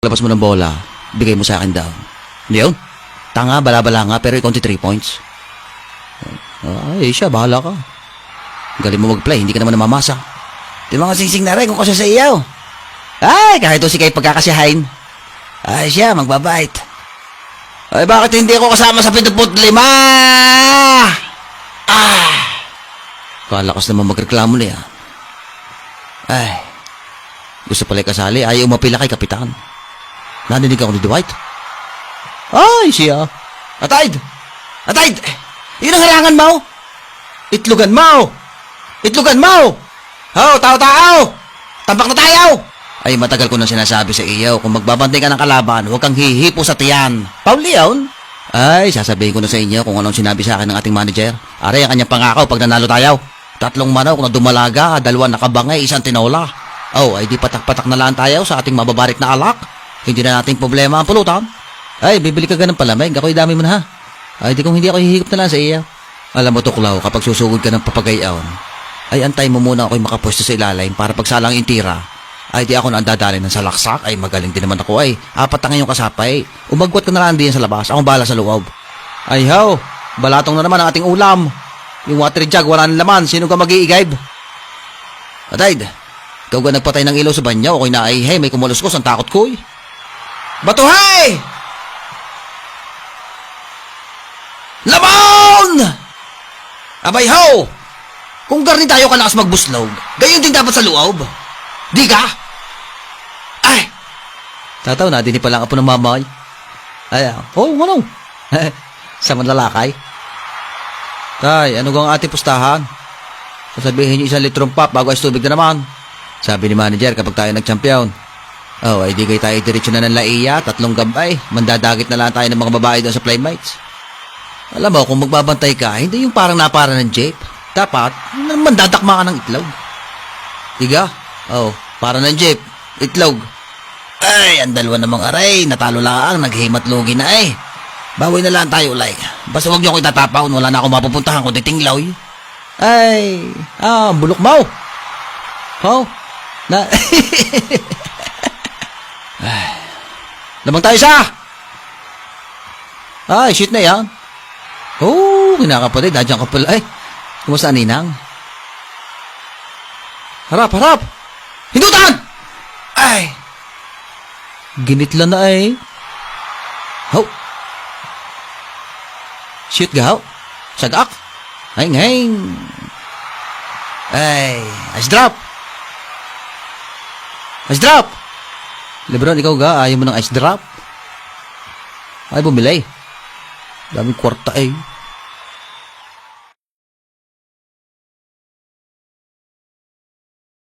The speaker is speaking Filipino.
Labas mo ng bola, bigay mo sa akin daw. Hindi yun? Tanga, bala-bala nga, pero ikaw 3 points. Ay, siya, bahala ka. Galing mo mag-play, hindi ka naman namamasa. Di mga singsing na rin kung kasi sa iyaw. Ay, kahit ito si kayo pagkakasihain. Ay, siya, magbabait. Ay, bakit hindi ako kasama sa 75? Kalakas naman magreklamo na yan. Ay, gusto pala kasali, ayaw umapila kay kapitan. Naninig ako ni Dwight. Ay, siya. Ataid! Ataid! Yun ang harangan mo! Itlugan mo! Itlugan mo! Ho, tao-tao! Tambak na tayo! Ay, matagal ko nang sinasabi sa iyo, kung magbabantay ka ng kalaban, huwag kang hihipo sa tiyan. Paul Leon? Ay, sasabihin ko na sa inyo kung anong sinabi sa akin ng ating manager. Aray ang kanyang pangako pag nanalo tayo. 3 manok na dumalaga, 2 nakabangay, 1 tinola. Oh, ay di patak-patak na lang tayo sa ating mababarik na alak. Hindi na nating problema ang pulutan. Ay, bibili ka ganun palamig. Ako'y dami mo na ha. Ay, di kung hindi ako hihigop na lang sa iyo. Alam mo, Tuklaw, kapag susugod ka ng papagayaon, ay antay mo muna ako'y makapwesto sa ilalim para pagsalang intira. Ay, di ako na andadali ng salaksak. Ay, magaling din naman ako ay. 4 na ngayong kasapay. Umagwat ka na lang din sa labas. Akong bahala sa loob. Ay, how? Balatong na naman ang ating ulam. Yung water jug, wala ng laman. Sino ka mag-iigayb? Ataid, ikaw ka nagpatay ng ilaw sa banyo. Ako'y naaihay. May kumuluskos. Ang takot ko eh. Batuhay! Lamon! Abay, how? Kung garni tayo kalakas magbuslog, gayon din dapat sa loob. Di ka? Ay! Tataw na, dini pa lang ako ng mamay. Ay, ano? Sa manlalakay. Tay, ano gang ating pustahan? Sasabihin niyo 1 litrong pop bago ay tubig na naman. Sabi ni manager kapag tayo nag-champion. Oh, ay di kayo tayo diretso na ng laiya, 3 gabay. Mandadagit na lang tayo ng mga babae doon sa playmates. Alam mo, kung magbabantay ka, hindi yung parang napara ng jeep. Dapat, mandadakma ka ng itlog. Diga? Oh, para ng jeep. Itlog. Ay, ang 2 namang aray. Natalo lang, naghimatlogi na eh. Bawi na lang tayo, like. Basta huwag niyo ako itatapaw. Wala na akong mapupuntahan kundi tinglaw. Ay, bulok mo. Oh, na... Ay, lamang tayo sa! Ay, shit na yan. Oh, kinakapatid. Dadyan ka pala. Ay, kumusta Ninang? Harap, harap! Hindutan! Ay! Ginitla na eh. Oh! Shoot gaw. Sagak. Hang hang. Ay, ice drop. Ice drop. Lebron, ikaw ga, ayaw mo ng ice drop? Ay, bumili. Daming kwarta eh.